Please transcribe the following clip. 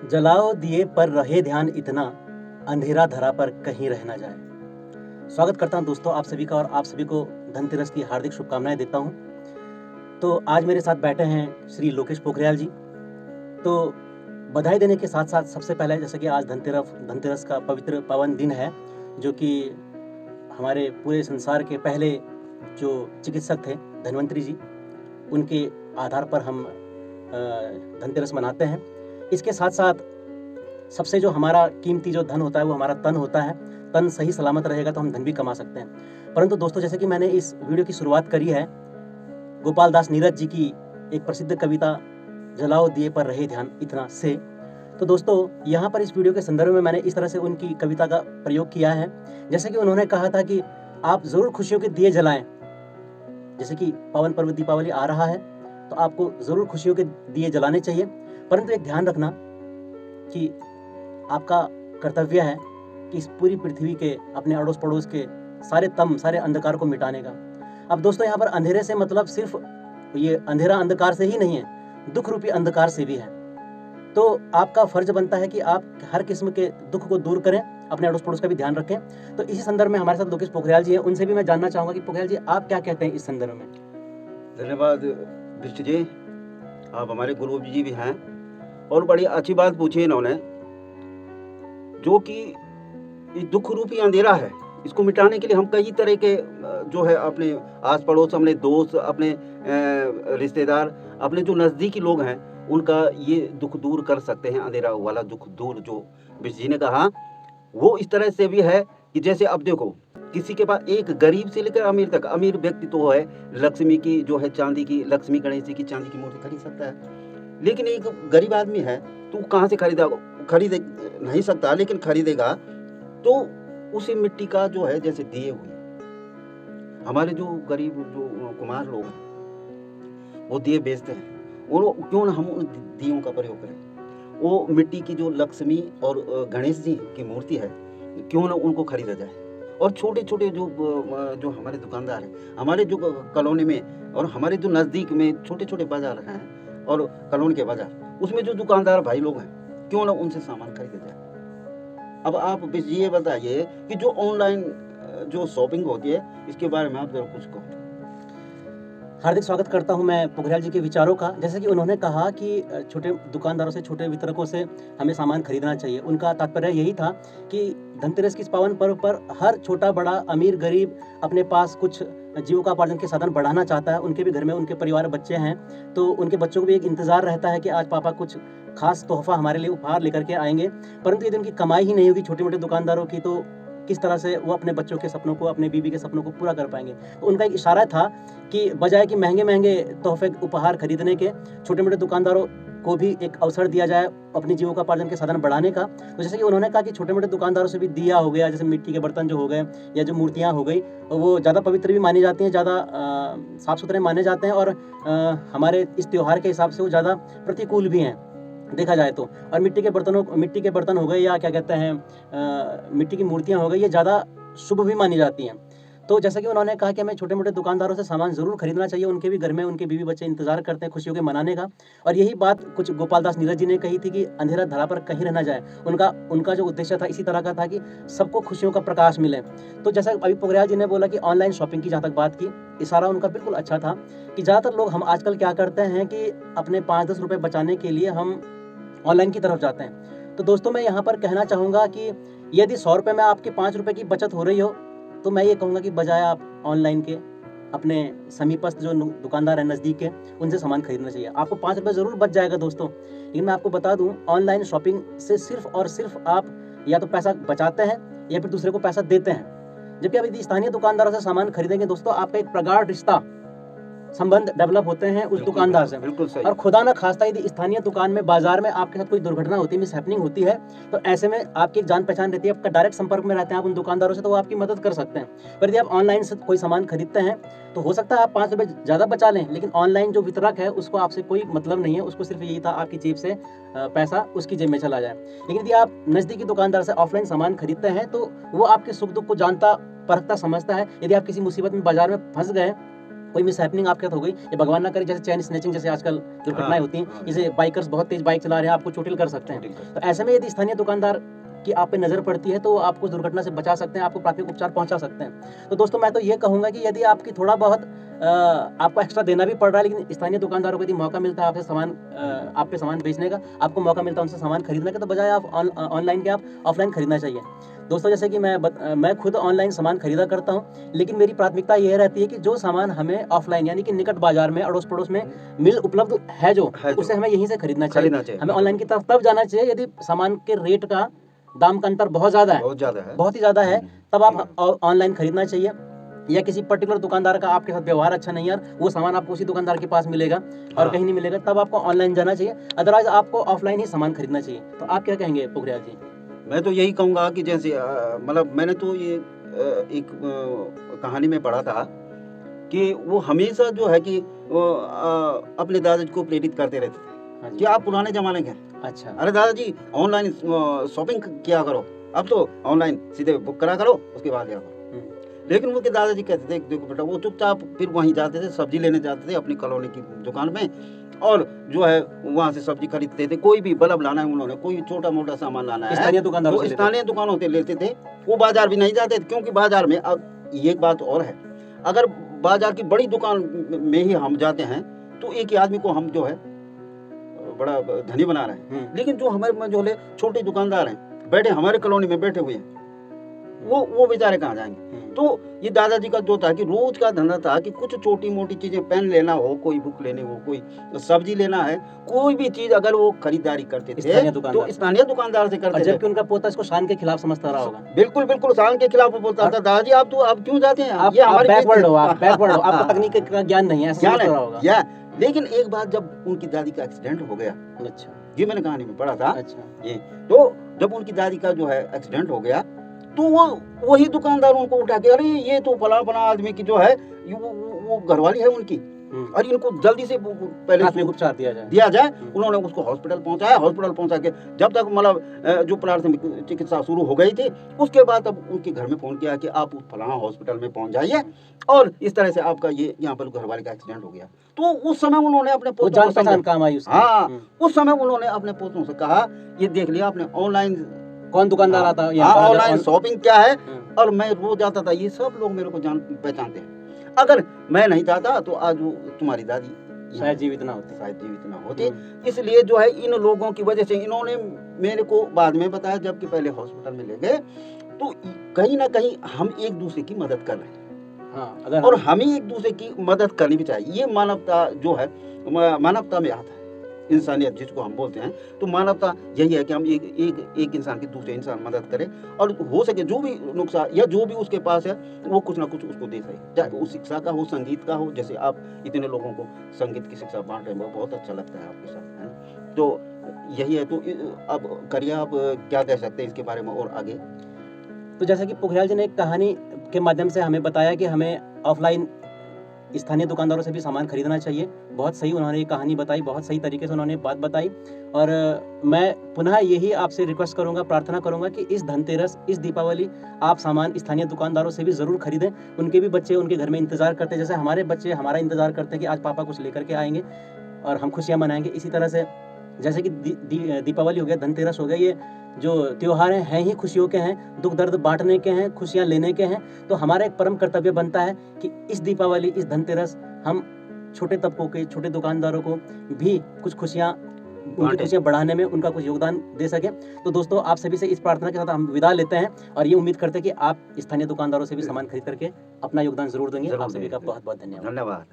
जलाओ दिए पर रहे ध्यान इतना, अंधेरा धरा पर कहीं रह ना जाए। स्वागत करता हूं दोस्तों आप सभी का, और आप सभी को धनतेरस की हार्दिक शुभकामनाएं देता हूं। तो आज मेरे साथ बैठे हैं श्री लोकेश पोखरियाल जी। तो बधाई देने के साथ साथ सबसे पहले, जैसे कि आज धनतेरस का पवित्र पावन दिन है, जो कि हमारे पूरे संसार के पहले जो चिकित्सक थे धन्वंतरी जी, उनके आधार पर हम धनतेरस मनाते हैं। इसके साथ साथ सबसे जो हमारा कीमती जो धन होता है वो हमारा तन होता है। तन सही सलामत रहेगा तो हम धन भी कमा सकते हैं। परंतु दोस्तों, जैसे कि मैंने इस वीडियो की शुरुआत करी है गोपाल दास नीरज जी की एक प्रसिद्ध कविता जलाओ दिए पर रहे ध्यान इतना से, तो दोस्तों यहाँ पर इस वीडियो के संदर्भ में मैंने इस तरह से उनकी कविता का प्रयोग किया है। जैसे कि उन्होंने कहा था कि आप जरूर खुशियों के दिए जलाएं। जैसे कि पावन पर्व दीपावली आ रहा है तो आपको जरूर खुशियों के दिए जलाने चाहिए, परंतु एक ध्यान रखना कि आपका कर्तव्य है कि इस पूरी पृथ्वी के, अपने अड़ोस पड़ोस के सारे अंधकार को मिटाने का। अब दोस्तों, यहाँ पर अंधेरे से मतलब सिर्फ ये अंधेरा अंधकार से ही नहीं है, दुख रूपी अंधकार से भी है। तो आपका फर्ज बनता है कि आप हर किस्म के दुख को दूर करें, अपने अड़ोस पड़ोस का भी ध्यान रखें। तो इसी संदर्भ में हमारे साथ लोकेश पोखरियाल जी हैं, उनसे भी मैं जानना चाहूंगा कि पोखरियाल जी आप क्या कहते हैं इस संदर्भ में। धन्यवाद बिष्ट जी, आप हमारे गुरु जी भी हैं और बड़ी अच्छी बात पूछी इन्होंने, जो कि ये दुख रूपी अंधेरा है, इसको मिटाने के लिए हम कई तरह के जो है अपने आस पड़ोस, अपने दोस्त, अपने रिश्तेदार, अपने जो नज़दीकी लोग हैं उनका ये दुख दूर कर सकते हैं। अंधेरा वाला दुख दूर, जो बिष्ट जी ने कहा, वो इस तरह से भी है कि जैसे अब देखो, किसी के पास एक गरीब से लेकर अमीर तक, अमीर व्यक्ति तो है लक्ष्मी की जो है चांदी की, लक्ष्मी गणेश जी की चांदी की मूर्ति खरीद सकता है, लेकिन एक गरीब आदमी है तो कहाँ से खरीद नहीं सकता, लेकिन खरीदेगा तो उसे मिट्टी का जो है, जैसे दिए हुए हमारे जो गरीब जो कुम्हार लोग हैं वो दिए बेचते हैं, वो क्यों ना हम उन दियों का प्रयोग करें। वो मिट्टी की जो लक्ष्मी और गणेश जी की मूर्ति है, क्यों ना उनको खरीदा जाए। और छोटे छोटे जो हमारे दुकानदार हैं, हमारे जो कॉलोनी में और हमारे जो नज़दीक में छोटे छोटे बाजार हैं और कॉलोनी के बाजार, उसमें जो दुकानदार भाई लोग हैं, क्यों ना उनसे सामान खरीदा जाए। अब आप ये बताइए कि जो ऑनलाइन जो शॉपिंग होती है, इसके बारे में आप जरा कुछ कहो। हार्दिक स्वागत करता हूं मैं पोखरियाल जी के विचारों का। जैसे कि उन्होंने कहा कि छोटे दुकानदारों से, छोटे वितरकों से हमें सामान खरीदना चाहिए। उनका तात्पर्य यही था कि धनतेरस की इस पावन पर्व पर हर छोटा बड़ा, अमीर गरीब अपने पास कुछ जीविकोपार्जन के साधन बढ़ाना चाहता है। उनके भी घर में उनके परिवार बच्चे हैं, तो उनके बच्चों को भी एक इंतजार रहता है कि आज पापा कुछ खास तोहफा हमारे लिए उपहार लेकर के आएंगे। परंतु यदि उनकी कमाई ही नहीं होगी छोटे मोटे दुकानदारों की, तो किस तरह से वो अपने बच्चों के सपनों को, अपने बीवी के सपनों को पूरा कर पाएंगे। तो उनका एक इशारा था कि बजाय कि महंगे महंगे तोहफे उपहार खरीदने के, छोटे मोटे दुकानदारों को भी एक अवसर दिया जाए अपनी जीविकोपार्जन के साधन बढ़ाने का। तो जैसे कि उन्होंने कहा कि छोटे मोटे दुकानदारों से भी दिया हो गया, जैसे मिट्टी के बर्तन जो हो गए या जो मूर्तियाँ हो गई, वो ज़्यादा पवित्र भी मानी जाती हैं, ज़्यादा साफ सुथरे माने जाते हैं, और हमारे इस त्यौहार के हिसाब से वो ज़्यादा प्रतिकूल भी हैं देखा जाए तो। और मिट्टी के बर्तन हो गए, या क्या कहते हैं मिट्टी की मूर्तियाँ हो गई, ये ज़्यादा शुभ भी मानी जाती हैं। तो जैसा कि उन्होंने कहा कि हमें छोटे मोटे दुकानदारों से सामान ज़रूर खरीदना चाहिए। उनके भी घर में उनके बीवी बच्चे इंतजार करते हैं खुशियों के मनाने का। और यही बात कुछ गोपाल दास नीरज जी ने कही थी कि अंधेरा धरा पर कहीं रहना जाए। उनका जो उद्देश्य था इसी तरह का था कि सबको खुशियों का प्रकाश मिले। तो जैसा अभी पोखरियाल जी ने बोला कि ऑनलाइन शॉपिंग की जहाँ तक बात की, इशारा उनका बिल्कुल अच्छा था कि ज़्यादातर लोग, हम आजकल क्या करते हैं कि अपने 5-10 रुपये बचाने के लिए हम ऑनलाइन की तरफ जाते हैं। तो दोस्तों, मैं यहाँ पर कहना चाहूँगा कि यदि 100 रुपये में आपके 5 रुपये की बचत हो रही हो, तो मैं ये कहूँगा कि बजाय आप ऑनलाइन के, अपने समीपस्थ जो दुकानदार हैं नज़दीक के, उनसे सामान खरीदना चाहिए। आपको 5 रुपये ज़रूर बच जाएगा दोस्तों। लेकिन मैं आपको बता दूँ, ऑनलाइन शॉपिंग से सिर्फ और सिर्फ आप या तो पैसा बचाते हैं या फिर दूसरे को पैसा देते हैं। जबकि आप यदि स्थानीय दुकानदारों से सामान खरीदेंगे दोस्तों, आपका एक प्रगाढ़ रिश्ता, संबंध डेवलप होते हैं उस दुकानदार से। बिल्कुल सही। और खुदा ना खास्ता यदि स्थानीय दुकान में, बाजार में आपके साथ कोई दुर्घटना होती है, मिसहैपनिंग होती है, तो ऐसे में आपकी जान पहचान रहती है, आपका डायरेक्ट संपर्क में रहते हैं आप उन दुकानदारों से, तो वो आपकी मदद कर सकते हैं। पर यदि आप ऑनलाइन से कोई सामान खरीदते हैं तो हो सकता है आप 5 रुपये ज़्यादा बचा लें, लेकिन ऑनलाइन जो वितरक है उसको आपसे कोई मतलब नहीं है, उसको सिर्फ यही था आपकी जेब से पैसा उसकी जेब में चला जाए। लेकिन यदि आप नज़दीकी दुकानदार से ऑफलाइन सामान खरीदते हैं तो वो आपके सुख दुख को जानता, परखता, समझता है। यदि आप किसी मुसीबत में बाजार में फंस गए, कोई मिसहैपनिंग आपके साथ हो गई, ये भगवान ना करे जैसे चेन स्नैचिंग जैसे आजकल दुर्घटनाएं हाँ, होती हैं, हाँ। जैसे बाइकर्स बहुत तेज बाइक चला रहे हैं, आपको चोटिल कर सकते हैं। चोटिल कर तो ऐसे में यदि स्थानीय दुकानदार की आप पे नज़र पड़ती है तो वो आपको उस दुर्घटना से बचा सकते हैं, आपको प्राथमिक उपचार पहुंचा सकते हैं। तो दोस्तों मैं तो ये कहूँगा कि यदि आपकी थोड़ा बहुत आपको एक्स्ट्रा देना भी पड़ रहा है, लेकिन स्थानीय दुकानदारों को यदि मौका मिलता है आपसे सामान आप पे सामान बेचने का, आपको मौका मिलता है उनसे सामान खरीदने का, तो बजाय आप ऑनलाइन के आप ऑफलाइन खरीदना चाहिए। दोस्तों जैसे कि मैं खुद ऑनलाइन सामान खरीदा करता हूँ, लेकिन मेरी प्राथमिकता यह रहती है कि जो सामान हमें ऑफलाइन यानी कि निकट बाजार में अड़ोस पड़ोस में मिल उपलब्ध है जो उसे हमें यहीं से खरीदना चाहिए। हमें ऑनलाइन की तरफ तब जाना चाहिए यदि सामान के रेट का दाम का अंतर बहुत ज़्यादा है, बहुत ही ज़्यादा है, तब आप ऑनलाइन खरीदना चाहिए। या किसी पर्टिकुलर दुकानदार का आपके साथ व्यवहार अच्छा नहीं है, वो सामान आपको उसी दुकानदार के पास मिलेगा और कहीं नहीं मिलेगा, तब आपको ऑनलाइन जाना चाहिए, अदरवाइज आपको ऑफलाइन ही सामान खरीदना चाहिए। तो आप क्या कहेंगे पोखरियाल जी? मैं तो यही कहूँगा कि जैसे मतलब मैंने तो ये एक कहानी में पढ़ा था कि वो हमेशा जो है कि वो अपने दादाजी को प्रेरित करते रहते थे कि आप पुराने जमाने के हैं। अच्छा, अरे दादाजी ऑनलाइन शॉपिंग किया करो, अब तो ऑनलाइन सीधे बुक करा करो, उसके बाद लिया करो। लेकिन उनके दादाजी कहते थे देखो बेटा, वो चुपचाप फिर वहीं जाते थे, सब्जी लेने जाते थे अपनी कॉलोनी की दुकान में, और जो है वहाँ से सब्जी खरीदते थे। कोई भी बल्ब लाना है उन्होंने, कोई छोटा मोटा सामान लाना है, स्थानीय दुकानदारों से स्थानीय दुकानों से लेते थे। वो बाजार भी नहीं जाते थे, क्योंकि बाजार में अब ये एक बात और है, अगर बाजार की बड़ी दुकान में ही हम जाते हैं तो एक ही आदमी को हम जो है बड़ा धनी बना रहे हैं। लेकिन जो हमारे में जो है छोटे दुकानदार हैं, बैठे हमारे कॉलोनी में बैठे हुए हैं, वो बेचारे कहाँ जाएंगे? तो ये दादाजी का जो था कि रोज का धंधा था कि कुछ छोटी मोटी चीजें, पेन लेना हो, कोई बुक लेनी हो, कोई सब्जी लेना है, कोई भी चीज अगर वो खरीदारी करते थे तो स्थानीय दुकानदार से करते थे। जबकि उनका पोता इसको शान के खिलाफ समझता रहा होगा। बिल्कुल बिल्कुल शान के खिलाफ बोलता था, दादाजी आप क्यों जाते हैं? ये हमारे बैकवर्ड हो, आपको तकनीक का ज्ञान नहीं है, ऐसा समझता होगा। लेकिन एक बार जब उनकी दादी का एक्सीडेंट हो गया, अच्छा, ये मैंने कहानी में पढ़ा था। अच्छा, ये तो जब उनकी दादी का जो है एक्सीडेंट हो गया, तो वही दुकानदार उनको उठा के, अरे ये तो फला आदमी की जो है वो घरवाली है उनकी, और इनको जल्दी से पहले उपचार दिया जाए। उन्होंने उसको हॉस्पिटल पहुंचाया। हॉस्पिटल पहुंचा के जब तक मतलब जो प्राथमिक चिकित्सा शुरू हो गई थी, उसके बाद अब उनके घर में फोन किया कि आप फलाना हॉस्पिटल में पहुंच जाइए, और इस तरह से आपका ये यहाँ पर घरवाली का एक्सीडेंट हो गया। तो उस समय उन्होंने अपने पोतों से काम आई, हाँ, उस समय उन्होंने अपने पोतों से कहा, ये देख लिया आपने ऑनलाइन कौन दुकानदार आता है, ऑनलाइन शॉपिंग क्या है, और मैं रोज जाता था, ये सब लोग मेरे को पहचानते हैं। अगर मैं नहीं जाता तो आज वो तुम्हारी दादी शायद जीवित ना होती। इसलिए जो है इन लोगों की वजह से इन्होंने मेरे को बाद में बताया, जबकि पहले हॉस्पिटल में ले गए, तो कहीं ना कहीं हम एक दूसरे की मदद कर रहे हैं। और हमें एक दूसरे की मदद करनी भी चाहिए। ये मानवता जो है, मानवता में आता है, इंसानियत जिसको हम बोलते हैं। तो मानवता यही है कि हम एक इंसान की दूसरे इंसान मदद करें, और हो सके जो भी नुकसान या जो भी उसके पास है वो कुछ ना कुछ उसको दे सके, चाहे वो शिक्षा का हो, संगीत का हो। जैसे आप इतने लोगों को संगीत की शिक्षा बांट रहे हैं, बहुत अच्छा लगता है आपके साथ, है। तो यही है। तो अब करिए, आप क्या कह सकते हैं इसके बारे में और आगे? तो जैसा कि पोखरियाल जी ने एक कहानी के माध्यम से हमें बताया कि हमें ऑफलाइन स्थानीय दुकानदारों से भी सामान खरीदना चाहिए। बहुत सही उन्होंने ये कहानी बताई, बहुत सही तरीके से उन्होंने बात बताई। और मैं पुनः यही आपसे रिक्वेस्ट करूंगा, प्रार्थना करूंगा कि इस धनतेरस, इस दीपावली आप सामान स्थानीय दुकानदारों से भी ज़रूर खरीदें। उनके भी बच्चे उनके घर में इंतज़ार करते हैं, जैसे हमारे बच्चे हमारा इंतज़ार करते हैं कि आज पापा कुछ लेकर के आएंगे और हम खुशियाँ मनाएंगे। इसी तरह से जैसे कि दीपावली हो गया, धनतेरस हो गया, ये जो त्योहार हैं ही खुशियों के हैं, दुख दर्द बांटने के हैं, खुशियाँ लेने के हैं। तो हमारा एक परम कर्तव्य बनता है कि इस दीपावली, इस धनतेरस हम छोटे तबकों के, छोटे दुकानदारों को भी कुछ खुशियाँ, उनकी खुशियाँ बढ़ाने में उनका कुछ योगदान दे सकें। तो दोस्तों, आप सभी से इस प्रार्थना के साथ हम विदा लेते हैं और ये उम्मीद करते हैं कि आप स्थानीय दुकानदारों से भी सामान खरीद करके अपना योगदान जरूर देंगे। आप सभी का बहुत बहुत धन्यवाद।